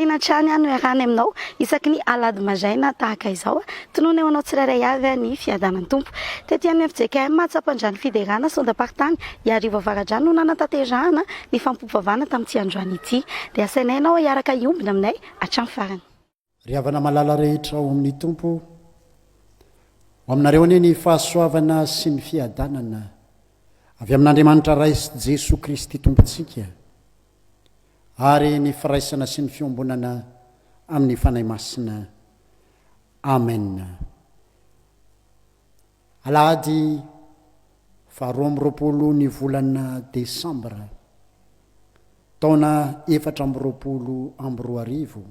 Fifaliana trany ano iarany aminao isaky ny alady mazaina tahaka izao tonoana eo anao tsirairay avy ny fiadanany tompo tety amin'ny FJKM Antsampandrano Fiderana Sondapartany iarivo avaradrano no nanatanterahana ny fampivavahana tamin'ity androany ity dia asainay ianao hiaraka iombina aminay hatramin'ny farany. Ry havana malala rehetra ao amin'ny tompo ho aminareo anie ny fahasoavana sy ny fiadanana avy amin'Andriamanitra Ray sy Jésus-Kristy tompontsika ary ny firaisana sy ny fiombonana amin'ny fanahy masina. Amen. Alahady 12 ny volana Desambra taona 1422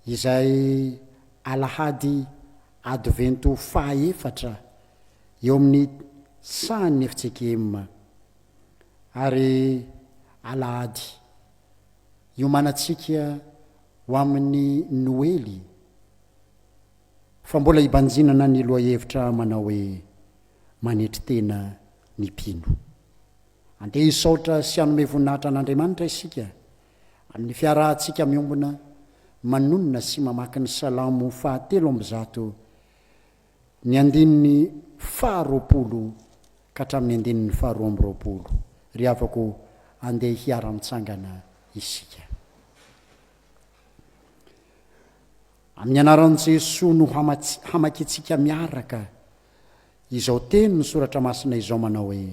izay alahady advento fahaefatra eo amin'ny sahan'ny FJKM ary alahady iomanantsika ho amin'ny Noely fa mbola hibanjinana ny lohahevitra manao hoe manetry tena ny mpino. Andeha hisaotra sy hanome voninahitra an'Andriamanitra isika amin'ny fiarahantsika miombona manonona sy mamaky ny salamo 700 ny andininy 20 ka hatramin'ny andininy 20. Ry havako andeha hiara-mitsangana isika. Amin'ny anaran'i Jesosy no hamakitsika miaraka izao teny ny soratra masina izao manao hoe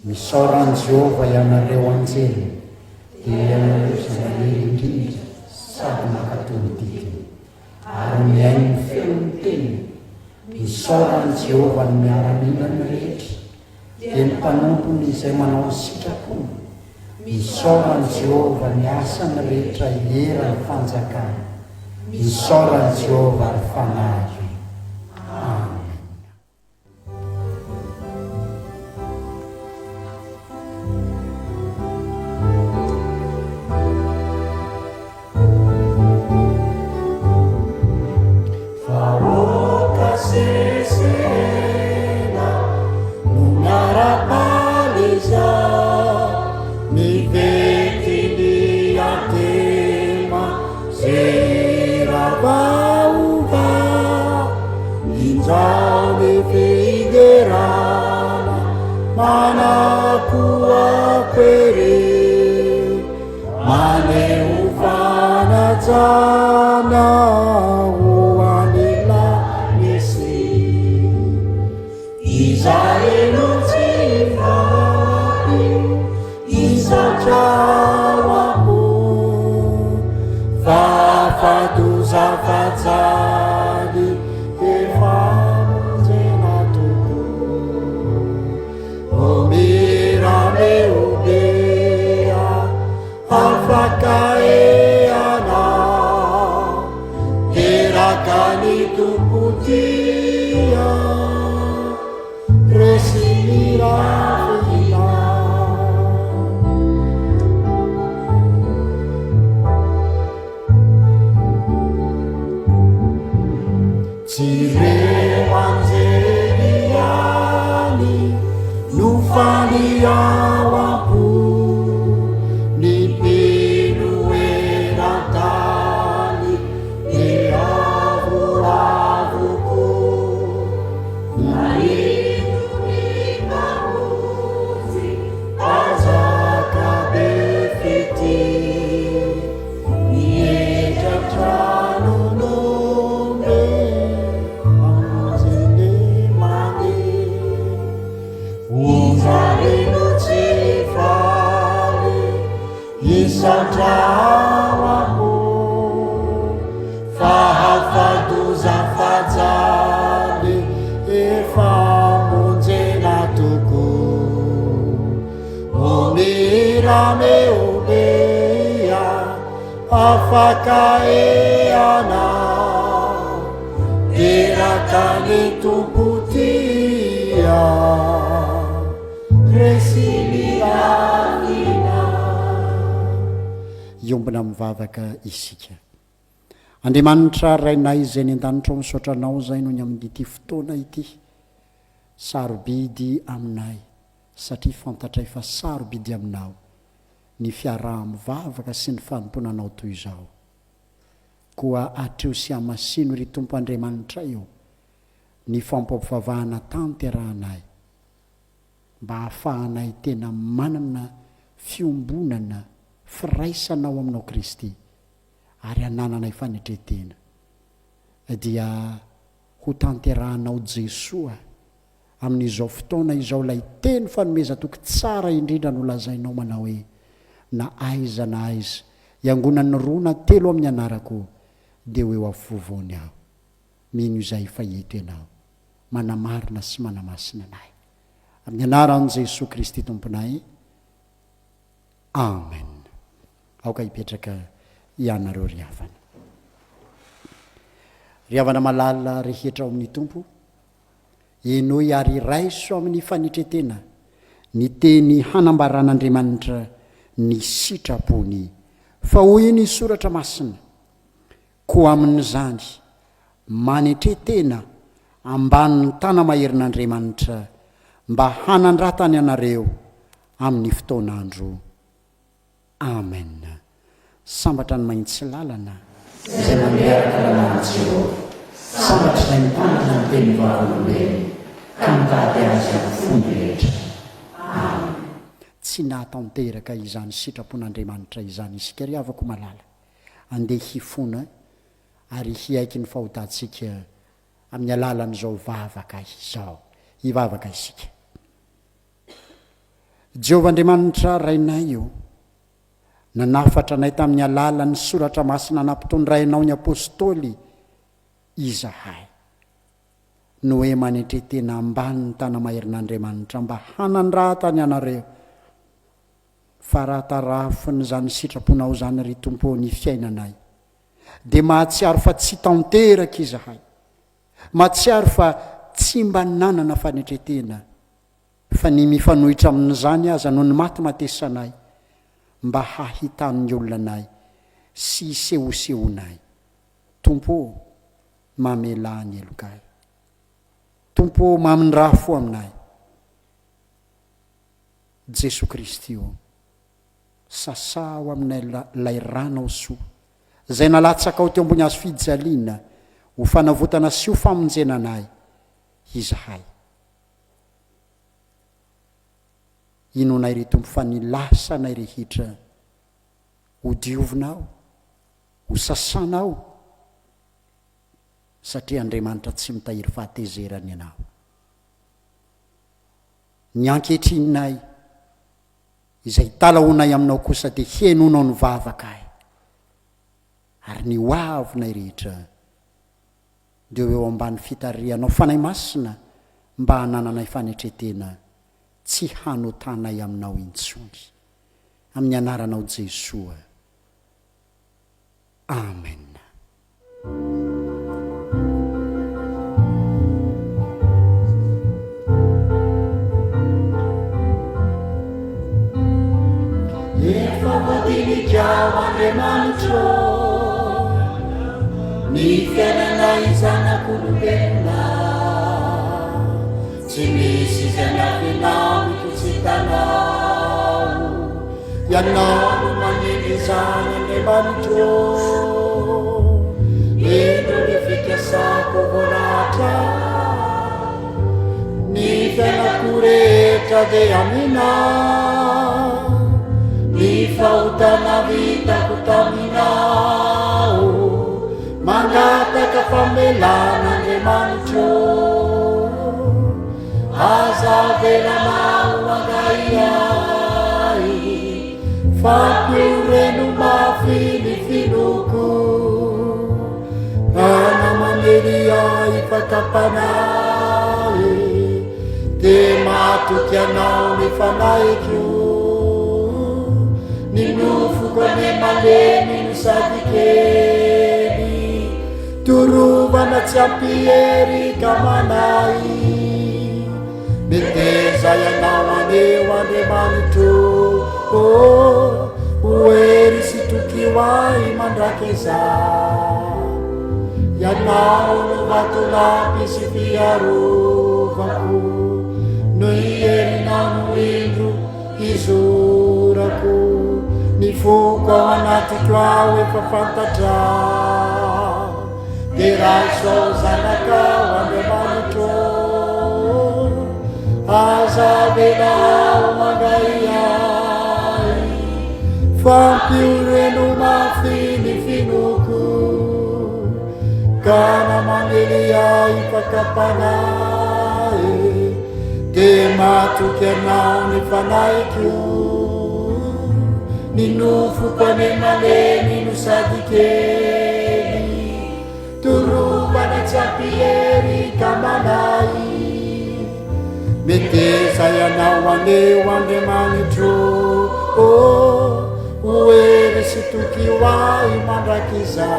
misaoran'i Jehova ianareo anjely dia zanaely indrindra sady makatony dikiny ary miainy ny feon'ny teny. Misaoran'i Jehova ny miara-minany rehetra dia ny mpanompony izay manao sitrapony. Misaoran'i Jehova ny asany rehetra hiera ny fanjakana. Misaoran'i Jehova ny fanahy. Amen. Iombina mivavaka isika. Andriamanitra rainay izay ny an-danitra misaotranao zay no ny amin'ity fotoana ity sarobidy aminay satria fantatray fa sarobidy aminao ny fiaraha-mivavaka sy ny fanomponanao toy izao. Koa atreo sy amasino ry Tompo Andriamanitra io ny fampiompivavahana tanterahanay, mba hahafahanay tena manana fiombonana firaisanao aminao Kristy ary hanananay fanetretena, dia ho tanterahanao Jesosy amin'izao fotoana izao lay teny fanomezatoky tsara indrindra no lazainao manao hoe na aiza na aiza iangonan'ny roa na telo amin'ny anarako dia ho eo afovoany aho. Mino izay faheto ianao, manamarina sy manamasina anay amin'ny anaran'i Jesosy Kristy Tomponay. Amen. Aoka hipetraka ianareo ry havana. Ry havana malala rehetra ao amin'ny Tompo, enoy ary raiso amin'ny fanetretena ny teny hanambaran'Andriamanitra ny sitrapony, fa hoy ny soratra masina: koa amin'izany manetretena ambanin'ny tana maherin'Andriamanitra mba hanandratany anareo amin'ny fotoanandro. Amen. Sambatra ny maintsy lalana izay manderaka lalan'i Jehovah, sambatra izay mitandrina ny teny vavan'olombelona ka mitady azy amin'ny fomba rehetra. Amen. Tsy nahatanteraka izany sitrapon'Andriamanitra izany isika ry havako malala, andeha hifona ary hiaiky ny fahotantsika amin'ny alalan'izao vavaka izao, hivavaka isika. Jehovah Andriamanitra rainay io, nanafatra anay tamin'ny alalan'ny soratra masina nampitondrainao ny apôstôly izahay, no hoe manetretena ambanin'ny tana maherin'Andriamanitra mba hanandratany anareo. Fa raha tarafiny zany sitraponao zany ry Tompo ny fiainanay, dia mahatsiaro fa tsy tanteraka izahay, mahatsiaro fa tsy mba nanana fanetretena, fa ny mifanohitra amin'izany aza no ny maty matesanay mba hahitan'ny olona anay sy sehosehonay. Tompo, mamela ny elokay. Tompo, mamindraha fo aminay. Jesokristy io, sasao aminay lay ranao soa zay nalatsaka ao teo ambony hazo fijaliana ho fanavotana sy ho famonjenanay izahay. Inonay ry Tompo fa ny lasanay rehetra ho diovinao, ho sasanao, satria Andriamanitra tsy mitahiry fahatezerany ianao. Ny ankehitrinay izay talahonay aminao kosa dia henonao ny vavakay, ary ny hoavinay rehetra dia eo ambany fitarianao fanay masina mba hanananay fanetretena tsy hanotanay aminao intsony, amin'ny anaranao Jesosy. Amen. Efa voadinikiao Andriamanitra ny fiainanay zanak'olombelona, tsy misy izay miavinamiko tsy hitanao, ianao no maneny izany Andriamanitra, eno ny fikasako voalahatra, ny fiainako rehetra dia aminao, ny fahotana vitako taminao, mangataka famelan'Andriamanitra, aza velanao angaiai, fampireno mafy ny finoko, anamanely ai fatapanay, dia matoky anao ny fanaiko, ny nofoko ane malemy no sady kely, torovana tsy ampihery ka manay, meteza ianao aneo Andriamanitra, hoery sy tokio ahy mandraky izay, ianao no vatolampy sy fiarovako, no iherinao no indro izorako, ny foko ao anatiko ao efa fantatra dia raha izao zanakao Andriamanitro aza velao mangaiay fampioreno mafiny finoko ka namamely ay fakapanay dia matoky anao ny fanaiko ny nofoko ane malemy no sady kely toropana tsy ampiery ka manay meteza ianao aneo Andriamanitro oery sy toky hoay mandrakiza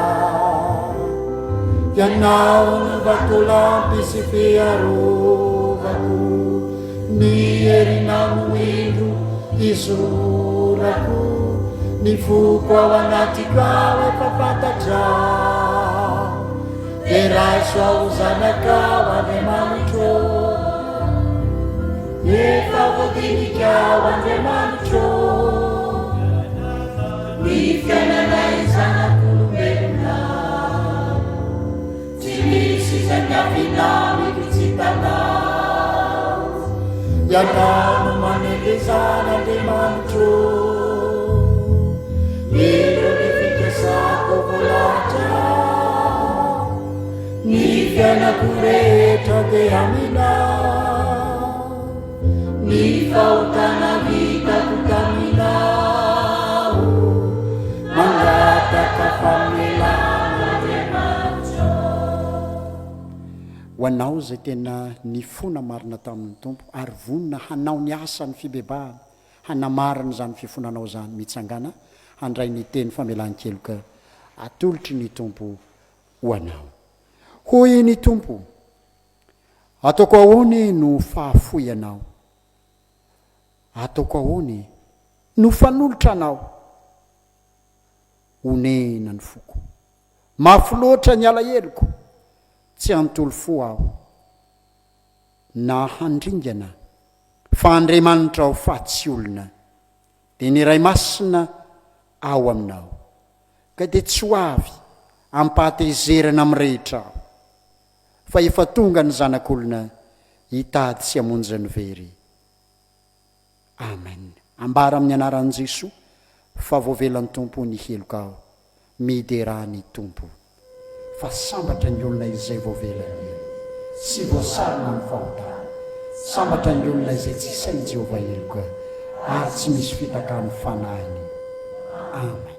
ianao ny vatolampy sy fiarovako ny herinao no indro izorako ny foko ao anatiko ao efa fantatra dia raha soao zanakao Andriamanitro efa voadinikao Andriamanitro ny fiainanay zanak'olombelona tsy misy izay miafinao mikitsitana ianao no manelezana Andriamanitro ireo ny fikasako volatra ny fiainako rehetra dia aminao ny fahotana vitako taminao mangataka famelana Andriamanitro. Ho anao izay tena nifona marina tamin'ny Tompo ary vonina hanao ny asa ny fibebahana hanamarana izany fifonanao izany mitsangana handray ny teny famelan-keloka atolotry ny Tompo ho anao. Hoy ny Tompo, ataoko ahoany no fahafoy anao, ataoko ahoany no fanolotra anao, onena ny foko, mafy loatra ny alahelo tsy antolo fo aho na handringana fa Andriamanitra ao fatsy olona dia ny ray masina ao aminao ka dia tsy ho avy ampatezerana amin'ny rehetra aho fa efa tonga ny zanak'olona hitady sy hamonjy ny very. Amen. Ambara amin'ny anaran'i Jesosy fa voavelan'ny Tompo ny heloka ao miderany Tompo fa sambatra ny olona izay voavelany sy voasarona ny fahotana, sambatra ny olona izay tsy sainy Jehovah heloka ary tsy misy fitakany fanahiny. Amen.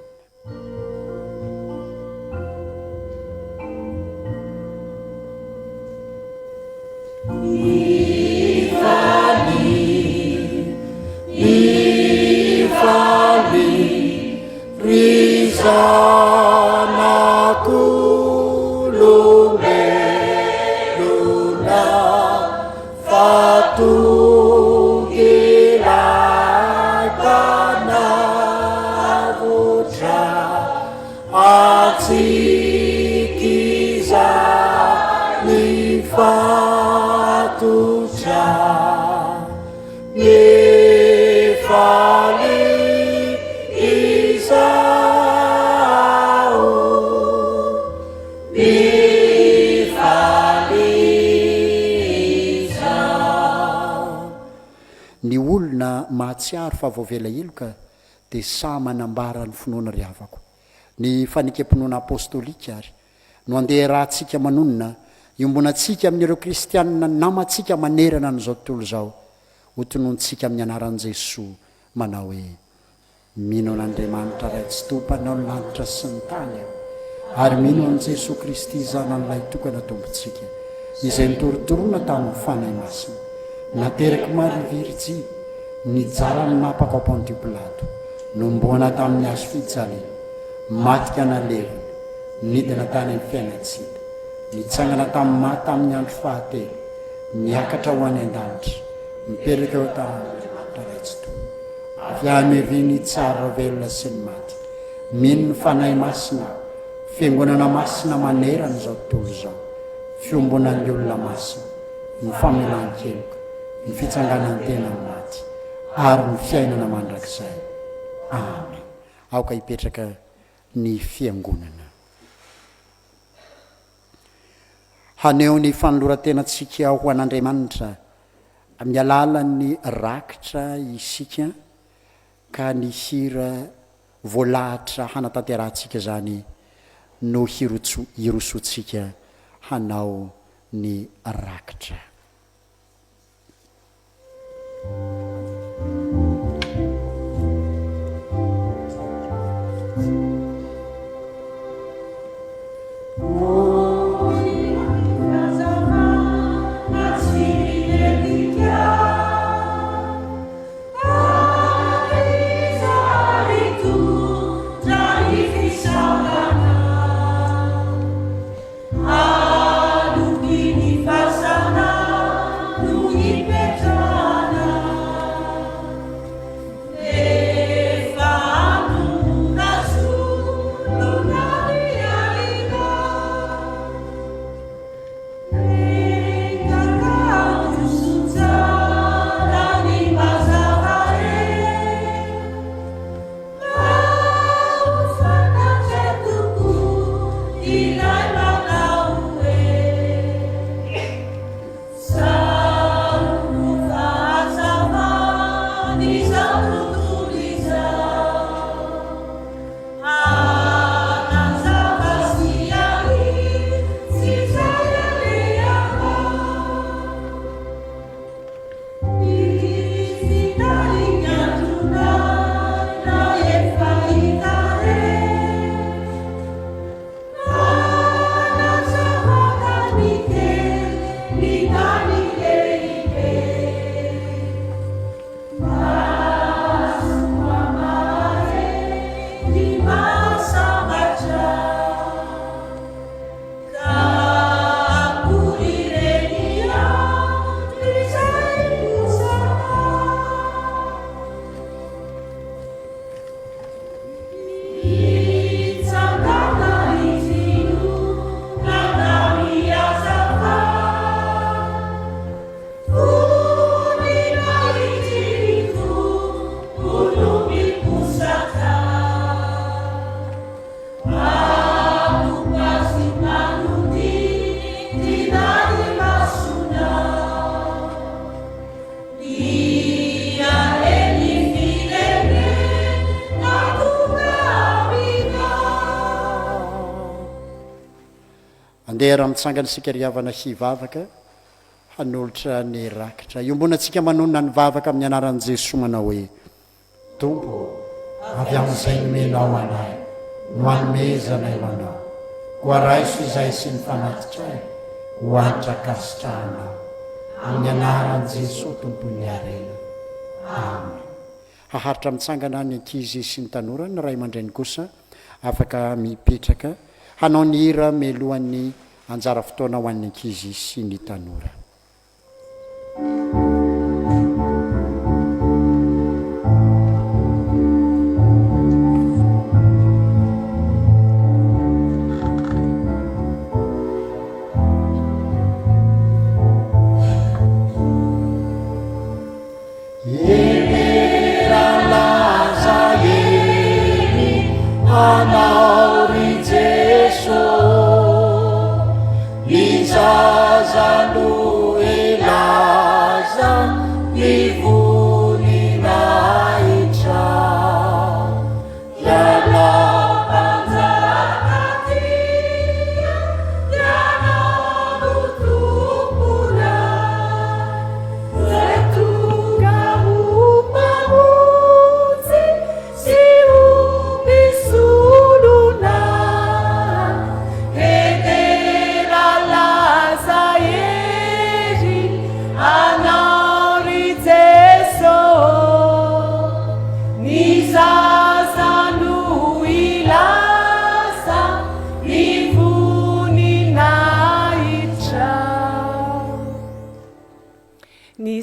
Mahatsiaro fa voavela heloka dia samy manambara ny finoana ry havako. Ny fanikam-pinoana apôstôlika ary no andeha rahantsika manonona iombonantsika amin'ireo kristianina namantsika manerana an'izao tontolo izao ho tonontsika amin'ny anaran'i Jesosy manao hoe mino an'Andriamanitra ray tsy tompanao ny lanitra sy ny tany ary mino an' Jesosy Kristy zanan'ilay tokana tompontsika izay nitorotoroana tamin'ny fanahy masina nateraka Maria Virgie nijarany napaka ao Ponty Pilato nomboana tamin'ny hazo fijaliana matika nalevina nidina tany amin'ny fiainatsika nitsangana tamin'ny maty tamin'ny andro fahatelo niakatra ho any an-danitra mipetraka eo tamin'Andriamanitra ray tsy tompo avy ameviny tsara velona sy ny maty mino ny fanahy masina fiangonana masina manerana izao tontolo izao fiombonan'ny olona masina ny famelan-keloka ny fitsanganan'ny tena ny maty ary ny fiainana mandrakizay. Amen. aoka hipetraka ny fiangonana. Haneo ny fanoloran-tenantsika ho an'Andriamanitra amin'ny alalan'ny rakitra isika ka ny hira voalahatra hanatanterantsika zany no hirosotsika hanao ny rakitra. Raha mitsangana isika riavana hivavaka hanolotra ny rakitra iombonantsika manonona ny vavaka amin'ny anaran'i Jesosy manao hoe Tompo avy amin'izay nomenao anay no hanomezana ianao ko araiso izay sy ny fanatitra ay ho anitra kasitrahanao amin'ny anaran'i Jesosy tompony arena. Amen. Haharitra mitsangana ny ankizy sy ny tanora ny ray aman-dreny kosa afaka mipetraka hanao ny hira melohan'ny anjara fotoana ho an'ny ankizy sy ny tanora.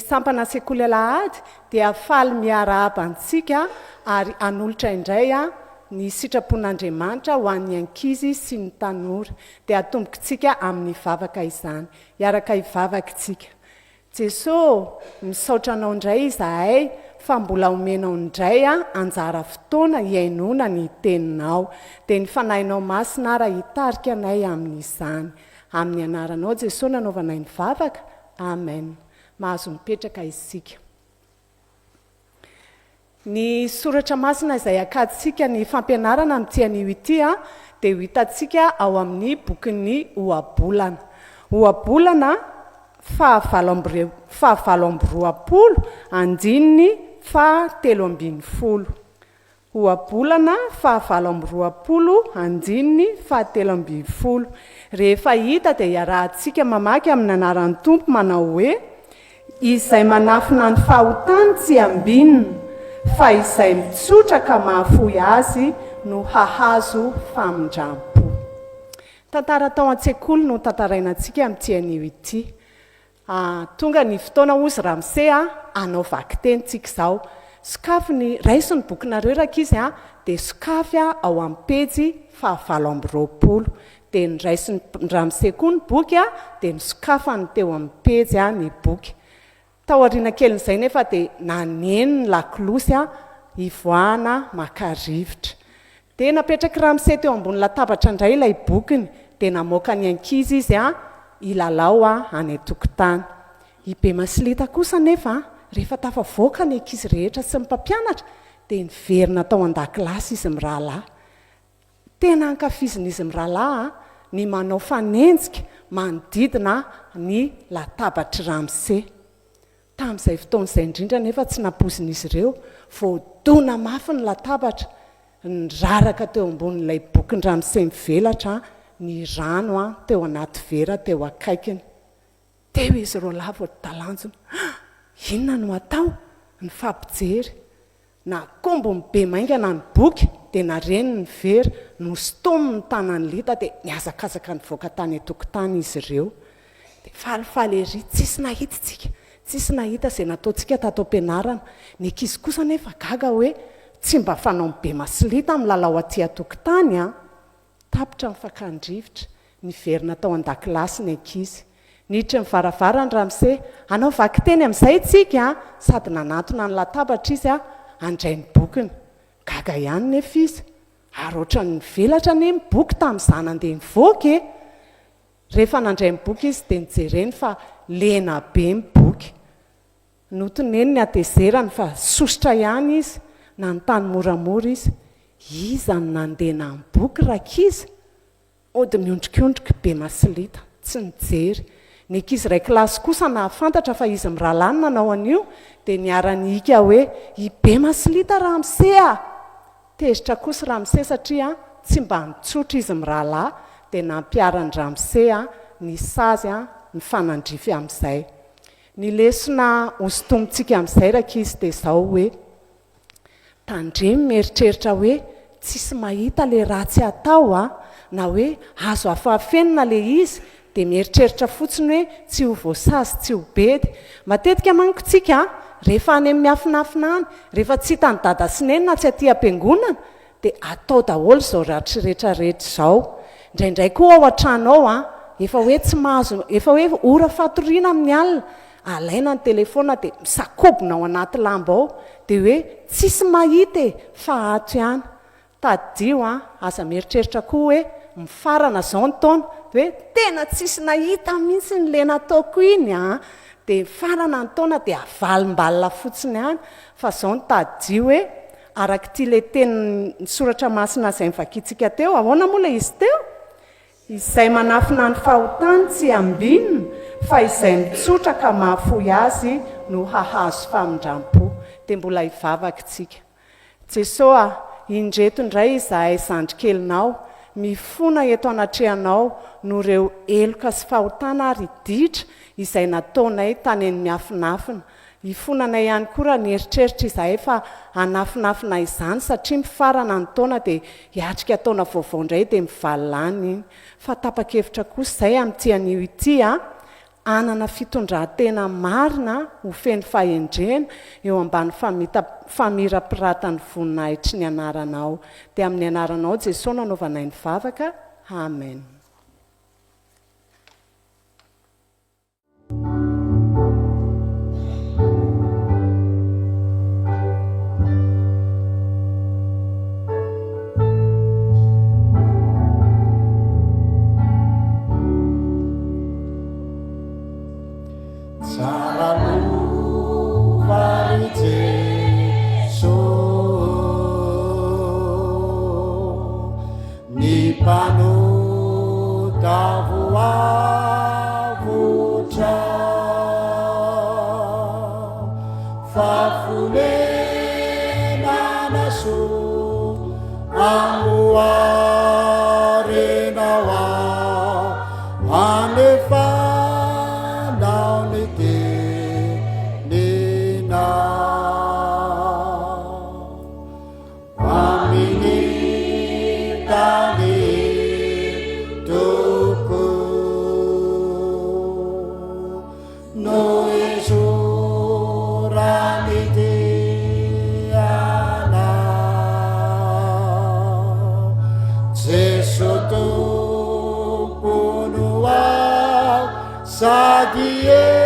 Sampana sekoly alahady dia faly miarahaba antsika ary anolotra indray ny sitrapon'Andriamanitra ho an'ny ankizy sy ny tanora dia atombokitsika amin'ny vavaka izany. Iaraka hivavaka itsika. Jesosy misaotra anao indray izahay fa mbola omenao indray anjara fotoana hiainona ny teninao, dia ny fanahinao masina raha hitarika anay amin'izany. Amin'ny anaranao Jesosy nanaovanay ny vavaka. Amen. Mahazo mipetraka isika. Ny soratra masina izay akatsika ny fampianarana amin'ity anio ity dia ho hitantsika ao amin'ny bokin'ny ohabolana. Ohabolana fahavalo-amby-roapolo andininy faha-telo-ambin'ny-folo. Ohabolana fahavalo-amby-roapolo andininy faha-telo-ambin'ny-folo. Rehefa hita dia iarahantsika mamaky amin'ny anaran'ny Tompo manao hoe: izay manafina ny fahotany tsy ambinina, fa izay mitsotra ka mahafoy azy no hahazo famindrampo. Tantara tao an-tsekoly no tantarainantsika amin'ity anio ity. Tonga ny fotoana ozy Ramse anao vaky teny tsika izao. Sokafy ny raiso ny bokinareo rakizy dia sokafy ao amin'ny pejy fahavalo-amby-roapolo. Dia ny raiso ny Ramse koa ny boky dia ny sokafany teo amin'ny pejy ny boky. Taoriana kelin'izay nefa dia naneno ny lakilosy ivoahana maka-rivotra. Dia napetraka Ramse teo ambony latabatra indray ilay bokiny, dia namoaka ny ankizy izy ilalao any an-tokotany. I be masilita kosa nefa rehefa tafavoaka ny ankizy rehetra sy ny mpampianatra dia niverina tao an-dakilasy izy mirahalahy. Tena ankafizin'izy mirahalahy ny manao fanenjika manodidina ny latabatry Ramse. Tamin'izay fotoan'izay indrindra nefa tsy nampozin'izy ireo, voadona mafy ny latabatra, niraraka teo ambonin'ilay bokin'ny Ramse mivelatra ny rano teo anaty vera teo akaikiny. Teo izy ireo lavo talanjona. Inona no atao? Ny fampijery. Na kombony be maingana ny boky dia nareny ny vera, nostomy ny tanany lita dia niazakazaka nivoaka tany an-tokotany izy ireo. Dia falifaly ery, tsisy nahitsika, tsisy nahita izay nataontsika tato am-pianarana. Ny ankizy kosa nefa gaga hoe tsy mba fanao be masilita amin'ny lalao aty an-tokotany tapitra mifakandrivotra. Niverina tao an-dakilasy ny ankizy. Niditra ny varavarany Ramse, anao vaky teny amin'izay tsika sady nanatona ny latabatra izy andray ny bokiny. Gaga ihany nefa izy, ary ohatran'ny velatra ny boky tamin'izany andeha nivoaka. Rehefa nandray ny boky izy dia nijereny fa lena be ny boky. Notoneny ny atezerany fa sosotra ihany izy, na ny tany moramora izy. Iza ny nandena ny boky rakizy? Ody miondrikondrika be masilita, tsy nijery. Ny ankizy iray kilasy kosa nahafantatra fa izy mirahalahy nanao an'io dia niarany hika hoe i be masilita Ramse tezitra kosa Ramse satria tsy mba nitsotra izy mirahalahy, dia nampiarany Ramse ny sazy ny fanandrify amin'izay. Ny lesona hosintomitsika amin'izay rakizy dia izao hoe: tandremy mieritreritra hoe tsisy mahita le ratsy atao na hoe azo afafenina le izy, dia mieritreritra fotsiny hoe tsy ho voasazy, tsy ho bedy. Matetika manko tsika rehefa any amin'ny miafinafina any, rehefa tsy hitany dada sy nenina tsy aty am-piangonana dia atao daholo izao ratry rehetrarehetra izao. Indraindray koa ao an-trano ao efa hoe tsy mahazo, efa hoe ora fatoriana amin'ny alina, alaina ny telefona dia misakobona ao anaty lamba ao dia hoe tsisy mahita fa ato ihany. Tadio aza mieritreritra koa hoe mifarana izao ny taona hoe tena tsisy nahita mihitsy ny le nataoko iny dia farana ny taona dia avalim-balina fotsiny ihany. Fa izao ny tadio hoe arak'ity le teny ny soratra masina izay mivakitsika teo, ahoana moa le izy teo? Izay manafina ny fahotany tsy ambinina, fa izay mitsotra ka mahafoy azy no hahazo famindrampo. Dia mbola hivavaka tsika. Jesosy indreto indray izahay zandrikelinao, mifona eto anatrehanao no ireo eloka sy fahotana ary ditra izay nataonay tany amin'ny miafinafina. Ifonanay ihany koa raha nieritreritra izahay fa hanafinafina izany satria mifarana ny taona dia hiatrika taona vaovao indray dia mivalilany iny. Fa tapa-kevitra kosa izay amin'ity anio ity anana fitondran-tena marina ho feny fahendrena eo ambany famirapiratany voninahitry ny anaranao. Dia amin'ny anaranao Jesosy nanaovanay ny vavaka. Amen. tsara lovary Jesosy ny mpanota voavotra fafonenana so amoarenao anefanao ny tenena aminitany toko no ezorany teana Jesu tompono ao sady efananao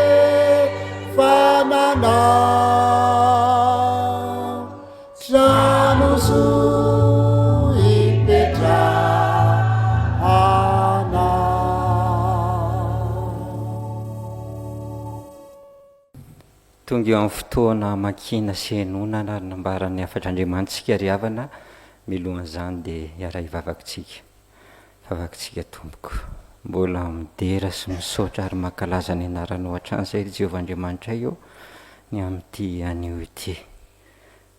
trano zo ipetrahana. Tonga eo amin'ny fotoana makina sy henonana nambaran'ny afatr'Andriamanitsika ry havana milohan'izany dia hiara hivavakintsika. Vavakintsika tompoko. Mbola midera sy misaotra ary mankalaza ny anaranao hatrany izay Jehovah Andriamanitra eo ny amin'ity anio ity.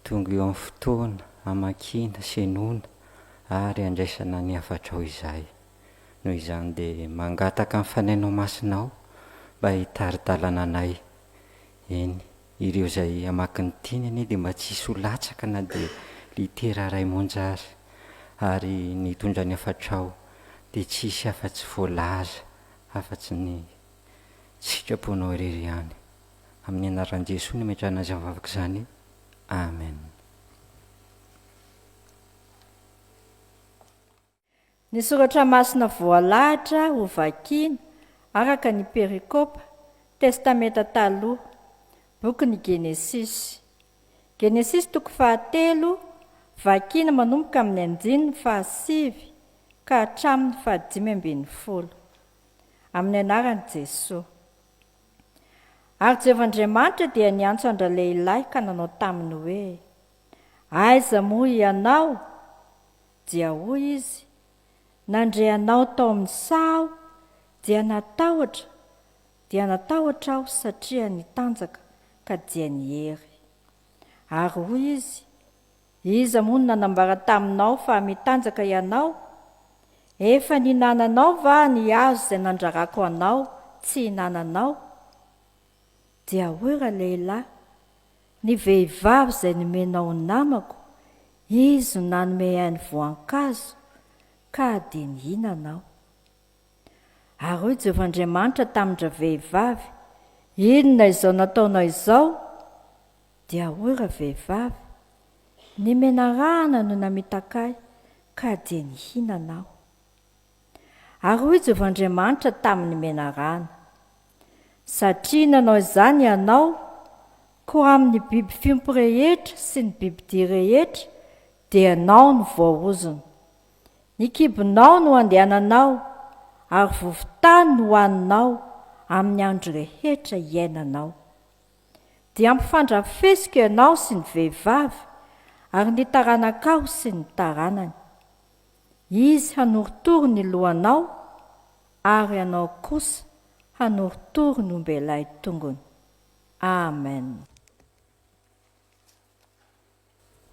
Tonga eo amin'ny fotoana hamakina sy henona ary andraisana ny hafatrao izay. Noho izany dia mangataka amin'ny fanainao masinao mba hitari-dalana anay. Eny, ireo izay hamaky ny tininy dia mba tsisy ho latsaka na dia litera ray monjary ary ny tondra ny hafatrao dia tsisy afa-tsy voalaza afa-tsy ny sitraponao irery ihany. Amin'ny anaran'i Jesosy ny metrana azy amin'ny vavaka izany. Amen. Ny soratra masina voalahatra ho vakiana araka ny perikopa testamenta taloha boky ny Genesisy. Genesisy toko 7 vakiana manomboka amin'ny 9:7 ka hatramin'ny 15. Amin'ny anaran'i Jesosy. Ary Jehovah Andriamanitra dia niantso andra lehilahy ka nanao taminy hoe: aiza moa ianao? Dia hoy izy: nandreanao tao amin'ny sao dia natahotra aho satria nitanjaka ka dia nihery. Ary hoy izy: iza moa no nanambara taminao fa mitanjaka ianao? Efa ninananao va ny hazo izay nandrarako anao tsy hinananao? Dia hoy raha lehilahy: ny vehivavy izay nomenao namako, izy no nanome ahy ny voankazo ka dia nihinanao. Ary hoy Jehovah Andriamanitra tamindra vehivavy: inona izao nataonao izao? Dia hoy raha vehivavy: ny menarahana no namitakay ka dia nihinanao. Ary hoy Jehovah Andriamanitra tamin'ny menarahana: satria nanao izany ianao, ko amin'ny biby fiompy rehetra sy ny bibidia rehetra dia ianao no voaozona. Ny kibonao no andehananao ary vovotany no hohaninao amin'ny andro rehetra iainanao. Dia ampifandrafesika ianao sy ny vehivavy ary ny taranakao sy ny taranany. Izy hanoritory ny lohanao ary ianao kosa hanoritory ny ombelay tongony. Amen.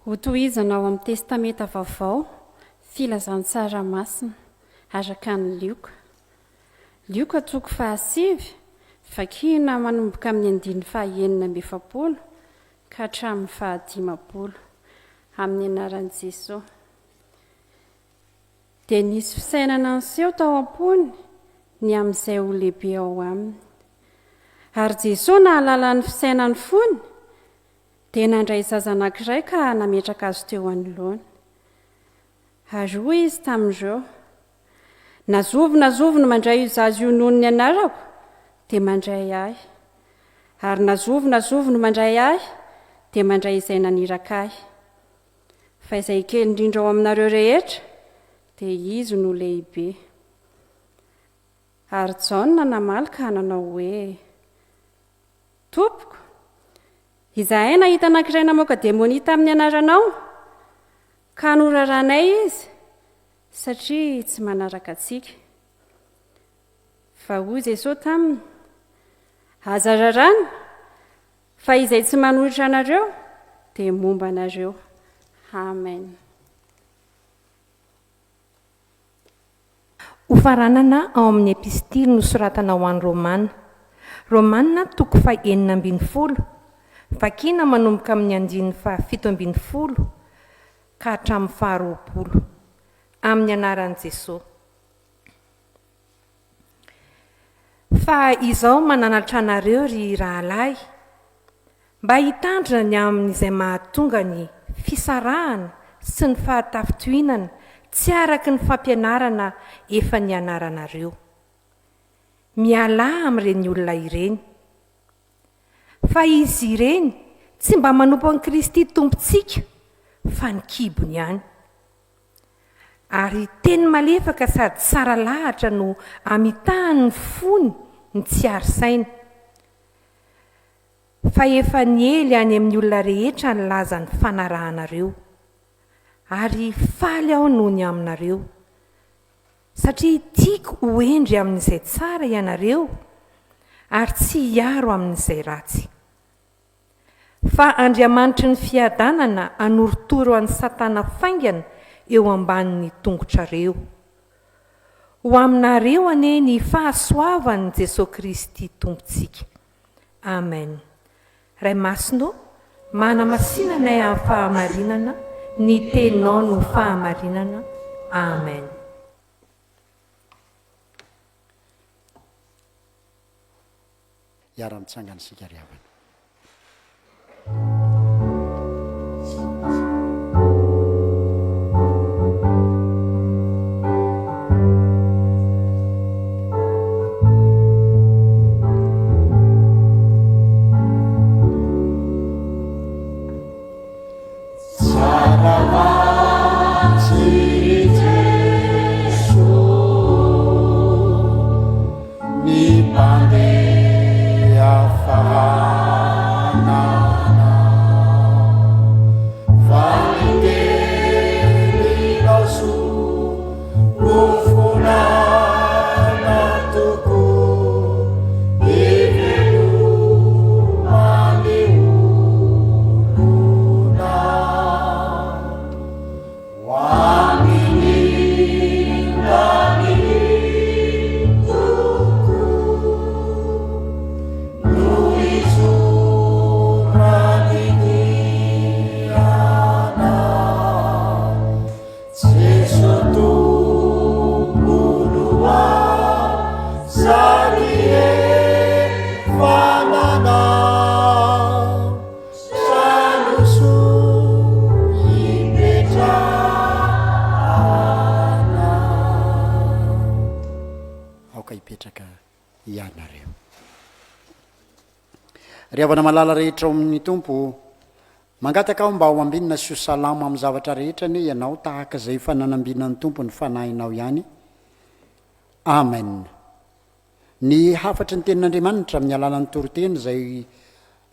Hotohizana ao amin'ny testamenta vaovao filazantsara masina araka ny Lioka. Lioka toko 7 vakiana manomboka amin'ny 9:7 ka hatramin'ny 15 amin'ny anaran'i Jesosy. Dia nisy fisainana niseho tao am-pony ny amin'izay ho lehibe ao aminy. Ary Jesosy nahalala ny fisainany fony dia nandray zaza anankiray ka nametraka azy teo anoloana. Ary hoy izy tamin'ireo: nazovy mandray io zaza io noho ny anarako dia mandray ahy, ary nazovy mandray ahy dia mandray izay naniraka ahy. Fa izay kely indrindra ao aminareo rehetra dia izy no lehibe. Ary Jaona namaly ka nanao hoe: tompoko izahay nahita anankiray namoaka demonia tamin'ny anaranao ka noraranay izy satria tsy manaraka atsika fa hoy Jesosy taminy aza rarana fa izay tsy manohitra anareo dia momba anareo. Amen. Hofaranana ao amin'ny epistily nosoratana ho an'ny Romanina toko 9:40 vakiana manomboka amin'ny 7:70 ka hatramin'ny 20 amin'ny anaran'i Jesosy. Fa izao mananatra anareo ry rahalahy mba hitandrina ny amin'izay mahatonga ny fisarahana sy ny fahatafitohinana tsy araky ny fampianarana efa nianaranareo. Miala amin'ireny olona ireny. Fa izy ireny tsy mba manompo an'i Kristy tompontsika fa ny kibony ihany. Ary teny malefaka sady tsara lahatra no amitahany ny fony ny tsy ary saina. Fa efa niely any amin'ny olona rehetra ny laza ny fanarahanareo. Ary faly aho noho ny aminareo. Satria tiako hoendry amin'izay tsara ianareo ary tsy hiaro amin'izay ratsy. Fa Andriamanitry ny fiadanana anoritoro an'ny Satana faingana eo ambanin'ny tongotrareo. Ho aminareo ane ny fahasoavan'i Jesosy Kristy tompontsika. Amen. Ray masino, manamasinanay amin'ny fahamarinana, ny tenao no fahamarinana. Amen. Iara-mitsangana sika ry havana. Riavana malala rehetra ao amin'ny tompo mangataka aho mba ho ambinina sy ho salama amin'ny zavatra rehetra ne ianao tahaka izay fananambinan'ny tompo ny fanahinao ihany. Amen. Ny hafatra ny tenin'Andriamanitra amin'ny alalan'ny toroteny izay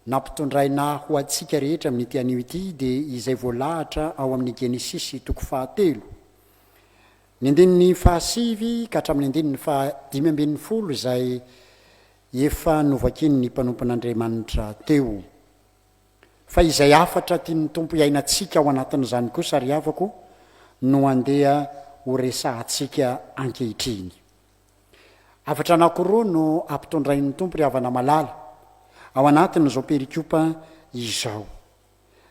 nampitondraina ho antsika rehetra amin'ny ity anio ity dia izay voalahatra ao amin'ny Genesisy toko 7 ny andininy 9 ka hatramin'ny andininy 15 izay efa novakiny ny mpanompon'Andriamanitra teo. Fa izay afatra tian'ny tompo iainantsika ao anatin'izany kosa ry havako no andeha ho resahantsika ankehitriny. Afatra anankiroa no ampitondrain'ny tompo ry havana malala ao anatin'izao perikopa izao.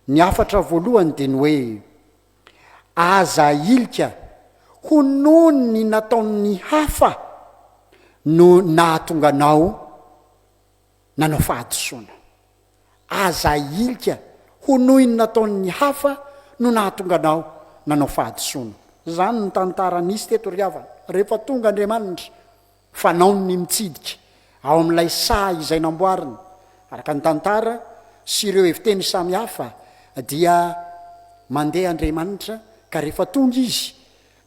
Ny afatra voalohany dia ny hoe aza ilika ho noho ny nataon'ny hafa no nahatonganao nanao fahadisoana. Aza ilika ho noho ny nataon'ny hafa no nahatonganao nanao fahadisoana. Zany ny tantara nisy teto ry havana. Rehefa tonga Andriamanitra fanaony mitsidika ao amin'ilay saha izay namboariny araka ny tantara sy ireo heviteny samihafa dia mandeha Andriamanitra ka rehefa tonga izy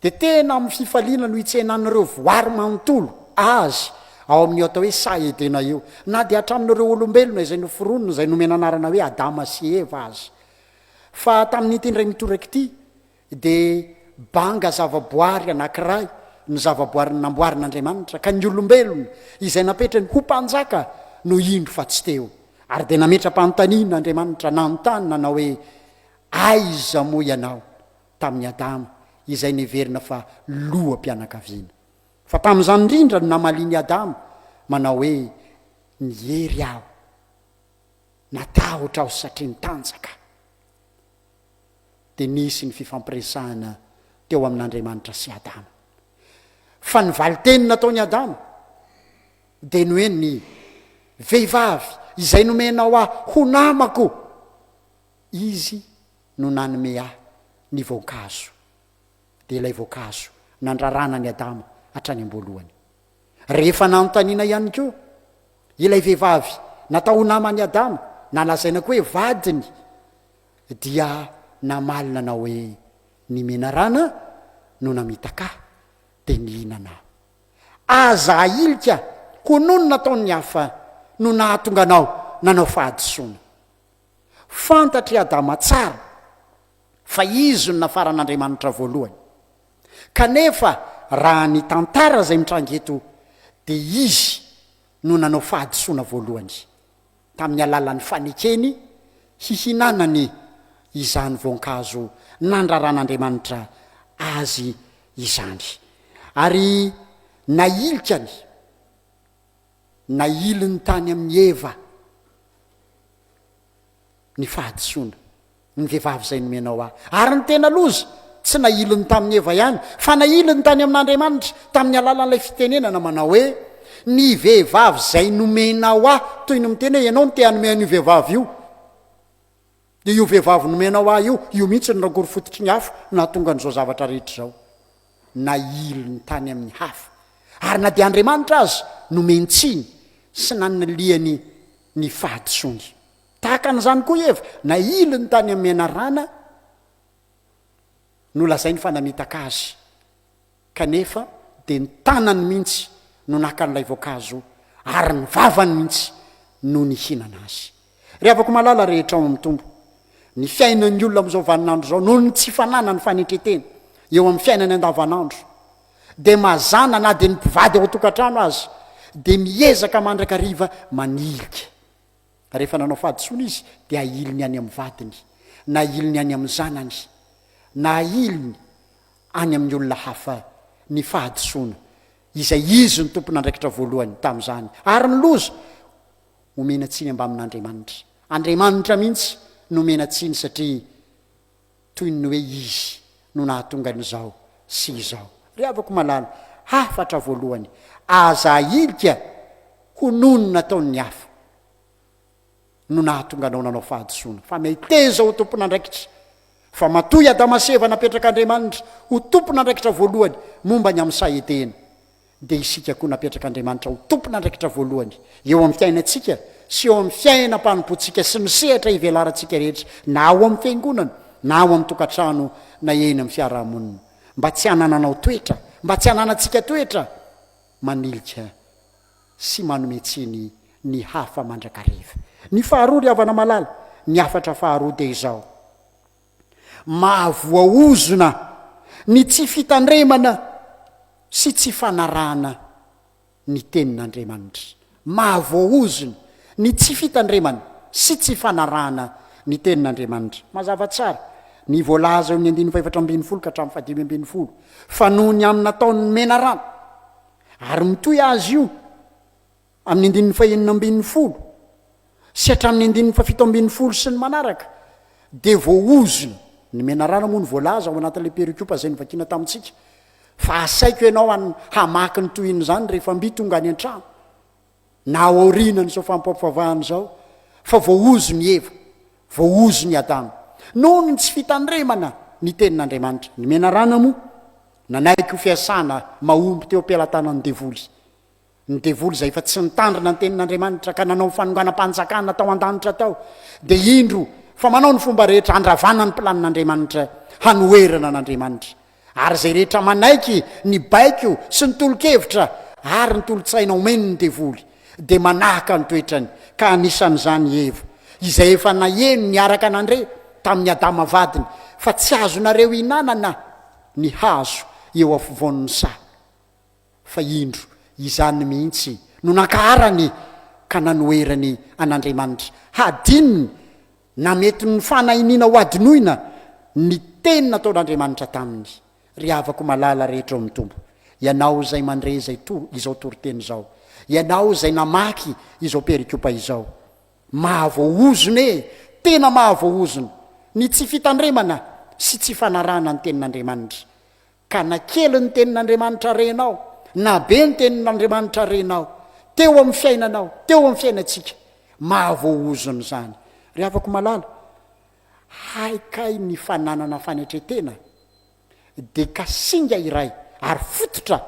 dia tena amin'ny fifaliana no hitsenan'ireo voary manontolo azy ao amin'io atao hoe 𝙤𝙤𝙩𝙤𝙤 io na dia hatramin'ireo olombelona izay noforonona izay nomena anarana hoe Adama sy Eva azy fa tamin'ity ndray mitoraka ity dia banga zavaboary anankiray ny zavaboary namboarin'Andriamanitra ka ny olombelona izay napetrany ho mpanjaka no indro fa tsy teo ary dia nametra-panontaniana Andriamanitra nanontany nanao hoe aiza moa ianao tamin'ny Adama izay neverina fa loham-pianakaviana fa tamin'izany indrindra no namaliny Adama manao hoe nihery aho natahotra aho satria nitanjaka dia nisy ny fifampiresahana teo amin'Andriamanitra sy Adama fa ny valiteny nataony Adama dia ny hoe ny vehivavy izay nomenao aho ho namako izy no nanome ahy ny voankazo dia ilay voankazo nandrarana ny Adama hatrany am-boalohany rehefa nanontaniana ihany koa ilay vehivavy natao ho namany Adama nalazaina koa hoe vadiny dia namalina na hoe ny menarana no namitaka dia nihinana aza ilika ho nono nataony hafa no nahatonga anao nanao fahadisoana fantatry Adama tsara fa izy no nafaran'Andriamanitra voalohany kanefa raha ny tantara izay mitrangeto dia izy no nanao fahadisoana voalohany tamin'ny alalan'ny fanekeny hihinanany izany voankazo nandraran'Andriamanitra azy izany ary nailikany nailiny tany amin'ny Eva ny fahadisoana ny vehivavy izay nomenao ahy ary ny tena loza tsy nailiny tamin'ny Eva ihany fa nailiny tany amin'Andriamanitra tamin'ny alalan'ilay fitenenana manao hoe ny vehivavy izay nomenao ahy toy ny miteny hoe ianao no te hanome an'io vehivavy io dia io vehivavy nomenao ahy io mihitsy ny rangory fototry ny hafa nahatonga an'izao zavatra rehetra izao nailiny tany amin'ny hafa ary na dia Andriamanitra azy nomentsiny sy nanaliany ny fahadisoany tahaka an'izany koa Eva nailiny tany amin'ny menarana no lazainy fa namitaka azy kanefa dia ny tanany mihitsy no nakan'ilay voankazo ary ny vavany mihitsy no nihinana azy ry afaka malala rehetra ao amin'ny tombo ny fiainan'ny olona amin'izao vaninandro zao noho ny tsy fanana ny fanetretena eo amin'ny fiainany andavanandro dia mazana na dia ny mpivady ao tokantrano azy dia miezaka mandrakariva manilika rehefa nanao fahadisoana izy dia ailiny any amin'ny vadiny na ailiny any amin'ny zanany na ailiny any amin'ny olona hafa ny fahadisoana izay izy ny tompon'andraikitra voalohany tamin'izany ary ny loza omena tsiny ambamin'Andriamanitra Andriamanitra mihitsy nomena tsiny satria toy ny hoe izy no nahatonga n'izao sy izao ry avako malala hafatra voalohany aza ilika ho nono nataony hafa no nahatonga anao nanao fahadisoana fa miteza ho tompon'andraikitra fa matoy Adama sy Eva napetrak'Andriamanitra ho tompon'andraikitra voalohany momba ny amin'ny 𝙤𝙤𝙩𝙤𝙤 dia isika koa napetrak'Andriamanitra ho tompon'andraikitra voalohany eo amin'ny fiainantsika sy eo amin'ny fiainam-panompoantsika sy ny sehatra ivelarantsika rehetra na ao amin'ny fiangonana na ao amin'ny tokantrano na eny amin'ny fiarahamonina mba tsy hanananao toetra mba tsy hananantsika toetra manilika sy manometsiny ny hafa mandrakariva ny faharoa ry havana malala ny afatra faharoa dia izao mahavoaozona ny tsy fitandremana sy tsy fanarahana ny tenin'Andriamanitra mahavoaozona ny tsy fitandremana sy tsy fanarahana ny tenin'Andriamanitra mazava tsara ny voalaza eo amin'ny 450 ka hatramin'ny 510 fa noho ny amin'ny nataony menarana ary mitoy azy io amin'ny 990 sy hatramin'ny 970 sy ny manaraka dia voaozona ny menarana moa ny voalaza ao anatin'ilay perikopa izay nivakina tamintsika fa asaiko ianao hamaky ny tohiny izany rehefa mby tonga any an-trano na ao aorinany zao fanompoampivavahana zao fa voaozo ny Eva voaozo ny Adama noho ny tsy fitandremana ny tenin'Andriamanitra ny menarana moa nanaiky ho fiasana mahomby teo am-pialantanany ny devoly izay efa tsy nitandrina ny tenin'Andriamanitra ka nanao fanonganam-panjakana tao an-danitra tao dia indro fa manao ny fomba rehetra andravana ny planin'Andriamanitra hanoerana an'Andriamanitra ary izay rehetra manaiky ny baiko sy ny tolo-kevitra ary ny tolotsaina omeny ny devoly dia manahaka ny toetrany ka anisan'izany Eva izay efa naheno niaraka an'andre tamin'ny Adama vadiny fa tsy azonareo hinanana ny hazo eo afovoan'ny sa fa indro izany mihitsy no nankaharany ka nanoerany an'Andriamanitra hadininy na mety ny fanahiniana ho adinoina ny teny nataon'Andriamanitra taminy. Ry havako malala rehetra ao amin'ny tombo, ianao zay mandre izao toriteny izao, ianao zay namaky izao perikopa izao, mahavoazona tena mahavoazona ny tsy fitandremana sy tsy fanarana ny tenin'Andriamanitra. Ka na kely ny tenin'Andriamanitra renao, na be ny tenin'Andriamanitra renao, teo amin'ny fiainanao, teo amin'ny fiainantsika, mahavoazona zany. Ry havako malala, haikay ny fananana fanetretena dia kasinga iray ary fototra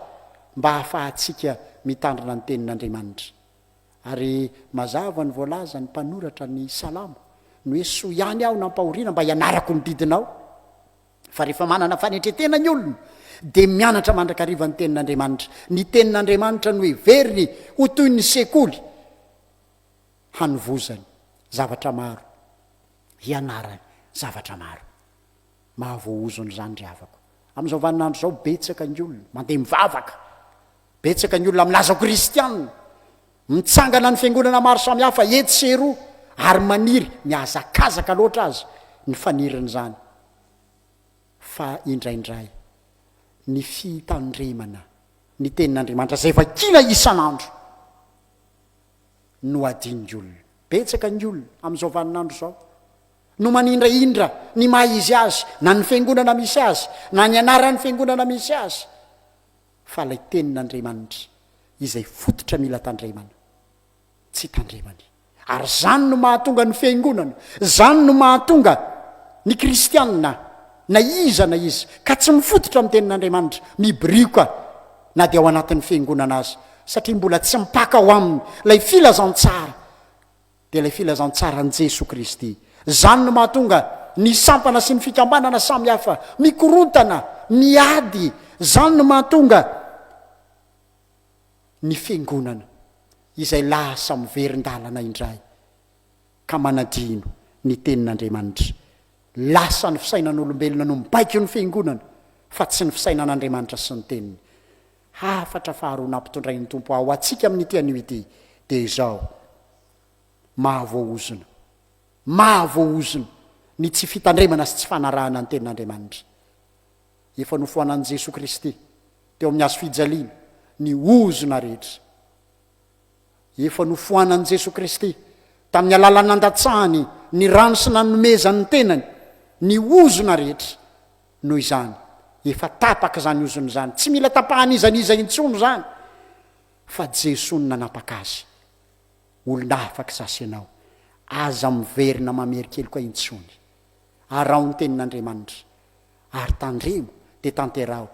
mba hahafahatsika mitandrina ny tenin'Andriamanitra. Ary mazava ny voalaza ny mpanoratra ny salamo no hoe soa ihany aho nampahoriana mba hianarako ny didinao. Fa rehefa manana fanetretena ny olona dia mianatra mandrakariva ny tenin'Andriamanitra. Ny tenin'Andriamanitra no heveriny ho toy ny sekoly hanovozany zavatra maro, hianarany zavatra maro. Mahavoazony zany ry havako. Amin'izao vaninandro zao betsaka ny olona mandeha mivavaka, betsaka ny olona milaza kristianina, mitsangana ny fiangonana maro samihafa eto sy eroa ary maniry miazakazaka loatra azy ny faniriny zany. Fa indraindray ny fitandremana ny tenin'Andriamanitra zay efa kina isan'andro no adiny olona. Betsaka ny olona amin'izao vaninandro zao no manindraindra ny maha izy azy, na ny fiangonana misy azy, na ny anaran'ny fiangonana misy azy, fa ilay tenin'Andriamanitra izay fototra mila tandremana tsy tandremany. Ary zany no mahatonga ny fiangonana, zany no mahatonga ny kristianina na iza ka tsy mifototra amin'ny tenin'Andriamanitra mibrika na dia ao anatin'ny fiangonana azy, satria mbola tsy mipaka ao aminy ilay filazantsara, dia ilay filazantsara ny Jésus-Kristy. Zany no mahatonga ny sampana sy ny fikambanana samy hafa mikorontana, miady. Zany no mahatonga ny fiangonana izay lasa miverin-dalana indray ka manadino ny tenin'Andriamanitra. Lasa ny fisainan'olombelona no mibaiko ny fiangonana fa tsy ny fisainan'Andriamanitra sy ny teniny. Hafatra faharoa nampitondray ny tompo ao atsika amin'ny ity anio ity dia izao: mahavoazona ny tsy fitandremana sy tsy fanarahana ny tenin'Andriamanitra. Efa nofoanan'i Jésus-Kristy teo amin'ny hazo fijaliana ny ozona rehetra. Efa nofoanan'i Jésus-Kristy tamin'ny alalan'ny andatsahany ny rano sy nanomezany tenany ny ozona rehetra. Noho izany efa tapaka zany ozona zany, tsy mila tapahany izaniza intsony zany, fa Jesosy no nanapaka azy. Olona afaka sasy ianao aza miverina mamerikely koa intsony, arao ny tenin'Andriamanitra ary tandremo dia tanterao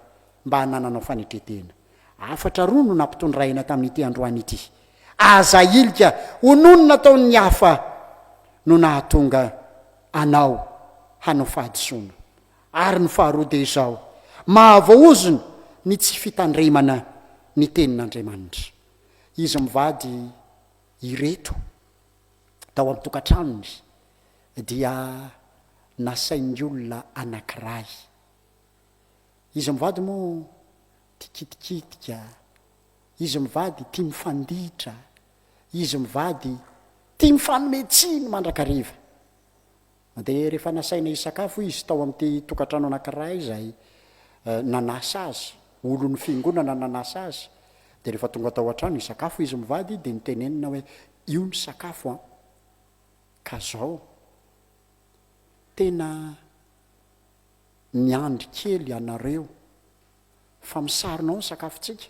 mba hanananao fanetretena. Afatra roa no nampitondraina tamin'ity androany ity. Aza ilika hononona taon'ny hafa no nahatonga anao hanao fahadisoana. Ary ny faharoa dia izao: mahavoazona ny tsy fitandremana ny tenin'Andriamanitra. Izy mivady ireto tao amin'ny tokantranony dia nasain'ny olona anankiray. Izy mivady moa tikitikitika, izy mivady tia mifanditra, izy mivady tia mifanometsiny mandrakariva. Dia rehefa nasaina isakafo izy tao amin'ity tokantrano anankiray izay nanasa azy, olon'ny fiangonana nanasa azy, dia rehefa tonga tao an-trano isakafo izy mivady dia nitenenina hoe io ny sakafo ka zao tena miandry kely anareo fa misaronao ny sakafontsika,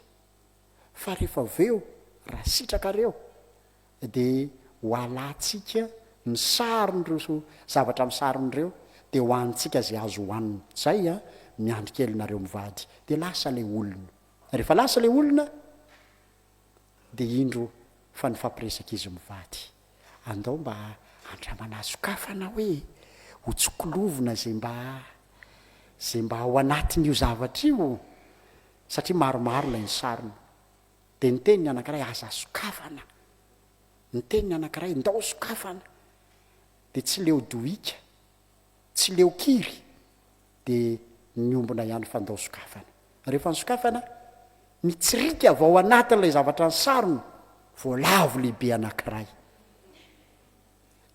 fa rehefa aveo raha sitrakareo dia ho alantsika ny saron'ireo zavatra misaron'ireo dia ho antsika zay azo hohanina. Zay miandry kely nareo mivady. Dia lasa le olona. Rehefa lasa le olona dia indro fa nifampiresaka izy mivady, andao mba andramana sokafana hoe ho tsokolovina zay mba ao anatin'io zavatra io, satria maromaro lay ny sarony. dia ny teniny anankiray aza sokafana, ny teniny anankiray ndao sokafana, dia tsy leo dohika, tsy leo kiry, dia ny ombona ihany fa ndao sokafana. Rehefa nysokafana mitsirika avy ao anatin'ilay zavatra ny sarony voalavo lehibe anankiray.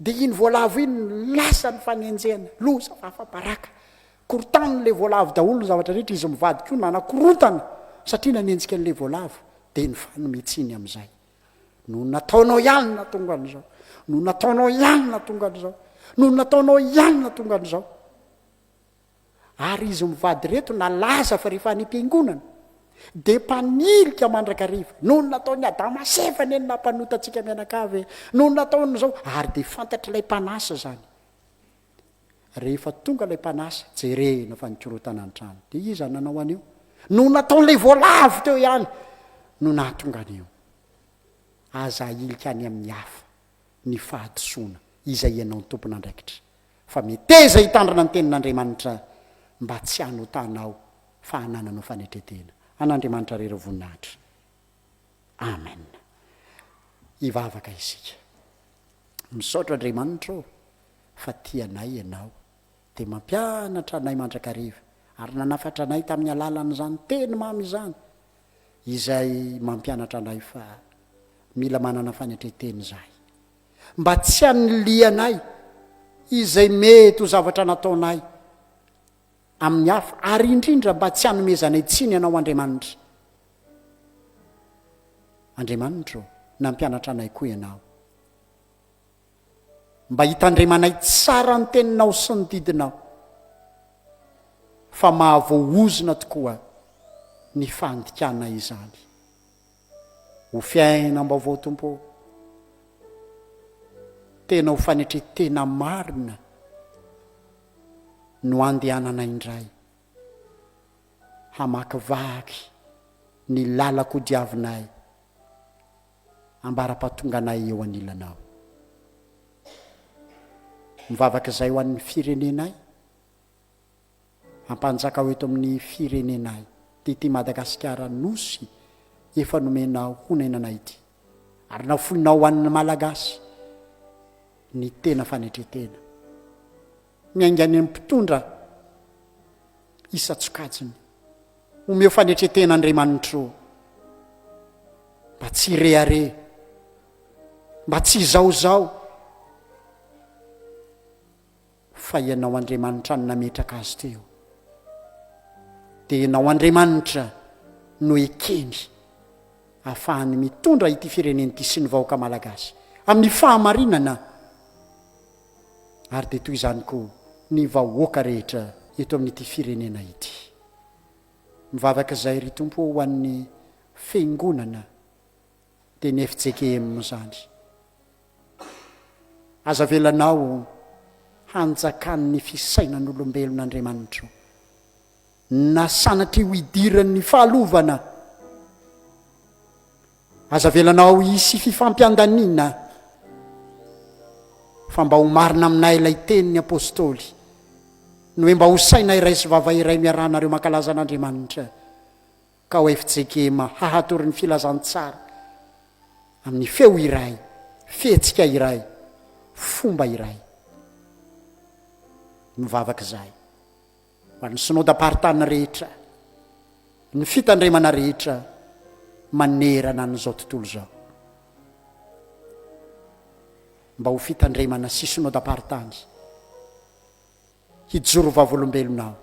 Dia iny voalavo iny lasa ny fanenjehana, loza fahafaparaka, korotan'ilay voalavo daholo ny zavatra rehetra izy mivady koa nanakorotana satria nanenjika an'ilay voalavo. Dia ny fanometsiny amin'izay no nataonao ihany na tonga an'izao, no nataonao ihany na tonga an'izao, no nataonao ihany na tonga an'izao. Ary izy mivady reto nalaza fa rehefa any am-piangonana dia mpanilika mandrakariva, noho nataony Adama sefany eny nampanotantsika mianakavy, noho nataony zao, ary dia fantatra ilay mpanasa zany. Rehefa tonga ilay mpanasa jerena fa nikorotana ny trano, dia iza nanao an'io? No nataon'ilay voalavo teo ihany no nahatonga an'io. Aza ilika any amin'ny hafa ny fahadisoana izay ianao ny tompon'andraikitra, fa meteza hitandrina ny tenin'Andriamanitra mba tsy hanotanao fa hanananao fanetretena. An'Andriamanitra rera voninahitra. Amen. Ivavaka isika. Misaotra Andriamanitra fa tianay ianao dia mampianatra anay mandrakariva, ary nanafatra anay tamin'ny alalan'izany teny mamy izany izay mampianatra anay fa mila manana fanetretena izahay, mba tsy hanilianay izay mety ho zavatra nataonay amin'ny hafa, ary indrindra mba tsy hanomezanay tsiny ianao Andriamanitra. Andriamanitra nampianatra anay koa ianao mba hitandremanay tsara ny teninao sy ny didinao, fa mahavoaozina tokoa ny fandikana izany. Ho fiainam-baovao Tompo, tena ho fanetretena marina no andehanana indray, hamakivaky ny lalako diavinay, ambara-pahatonga anay eo anilanao. Mivavaka izay ho an'ny firenenay, ampanjaka ho eto amin'ny firenenay ty Madagaskar nosy efa nomenao honainanay ity, ary nafoinao ho an'ny Malagasy ny tena fanetretena, miaingany amin'ny mpitondra isa-tsokajiny, omeo fanetretena Andriamanitra, mba tsy rehare, mba tsy zaozao, fa ianao Andriamanitra no nametraka azy teo, dia ianao Andriamanitra no ekeny ahafahany mitondra ity fireneny ity sy ny vahoaka malagasy amin'ny fahamarinana, ary dia toy izany koa ny vahoaka rehetra eto amin'ity firenena ity. Mivavaka izay ry Tompo ho an'ny fiangonana dia ny FJKM zany, aza velanao hanjakan'ny fisainan'olombelon'Andriamanitra, na sanatry ho idiran'ny fahalovana, aza velanao hisy fifampiandaniana, fa mba ho marina aminay ilay tenin'ny apôstôly, no hoe mba ho saina iray sy vava iray miaranareo mankalaza an'Andriamanitra, ka ho FJKM hahatory ny filazantsara amin'ny feo iray, fihetsika iray, fomba iray. Mivavaka izay ho an'ny synodam-paritany rehetra, ny fitandremana rehetra manerana n'izao tontolo izao, mba ho fitandremana sy synodam-paritany hijoro vavolombelonao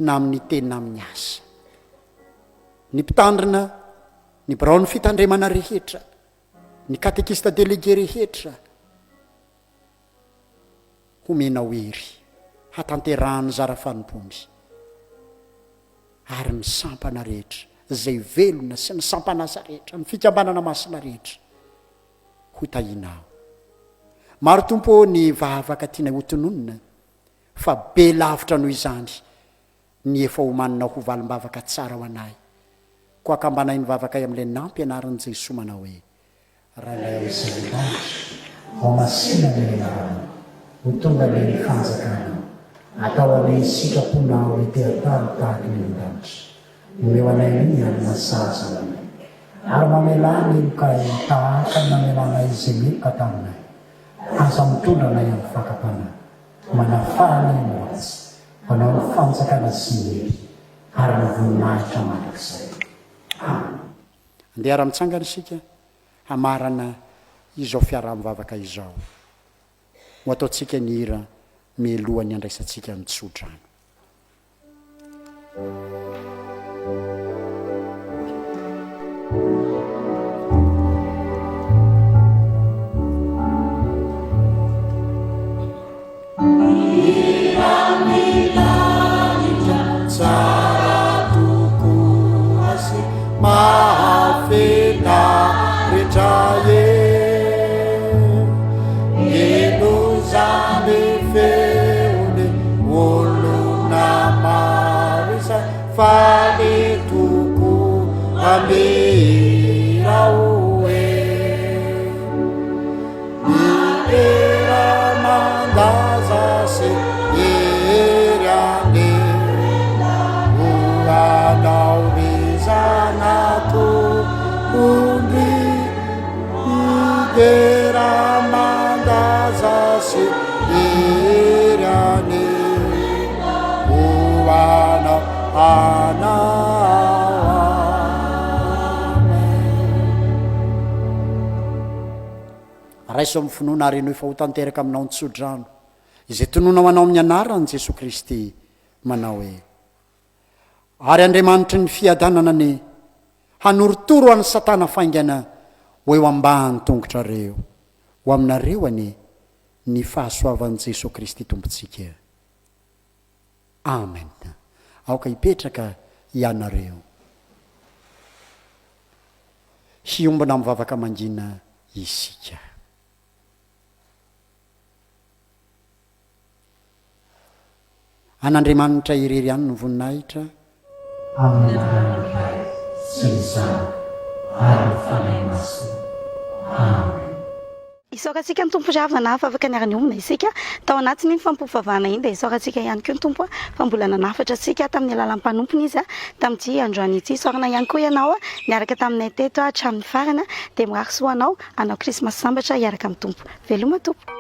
na amin'ny teny na amin'ny asa, ny mpitandrina, ny birao ny fitandremana rehetra, ny katekista délégué rehetra, homenao hery hatanterahany zara fanompony, ary ny sampana rehetra izay velona sy ny sampanasa rehetra, ny fikambanana masina rehetra ho tahinao. Maro Tompo ny vavaka tiana ho tononina, fa be lavitra noho izany ny efa homanina ho valim-bavaka tsara ho anay, koa akambanay ny vavaka amin'ilay nampianaran'i Jesosy manao hoe: raha izay ao masina menarana ho tonga le fanjakana, atao ane sitrapona ho iteatany tahaka ny andanitra, omeo anay ny any masaza anay, ary mamelany ka tahaka namelana izy mika taminay aza mitondranay amin'ny fakapana manafahana moatsy manao ny fanjakana sy ny ary nyvoninahitra mandrakizay. andeha ara-mitsangana isika hamarana izao fiarah-mivavaka izao ho ataontsika ny hira milohan'ny andraisantsika mitsodrano. Tsara toko asy mahafena rehetra eno zany feony olona maro isa fa le toko amira oe era mandaza se eriane ulanao rizanato undi idera mandaza se eriane ulanao raiso amin'ny finoana ary enao efa ho tanteraka aminao ny tsodrano izay tonoina manao amin'ny anarany Jesokristy manao hoe ary Andriamanitry ny fiadanana ny hanorotoro any Satana faingana ho eo ambany tongotra reo ho aminareo any ny fahasoavan'i Jesokristy tompontsika. Amen. Aoka hipetraka ianareo hiombana mivavaka mangina isika. An'Andriamanitra irery ihany ny voninahitra amin'ny anarany Ray sy ny Zanaka ary ny fanahy masina. Amen. Isaorantsika ny tompo ravana afaka niarany omina isika tao anatiny ny fampivavahana iny dia isaorantsika ihany koa ny tompo fa mbola nanafatra antsika tamin'ny alalan'ny mpanompony izy tamin'ity androany ity. Isaorana ihany koa ianao niaraka taminay teto hatramin'ny farana dia mirahasoanao anao krismasy sambatra hiaraka amin'ny tompo. Veloma tompo.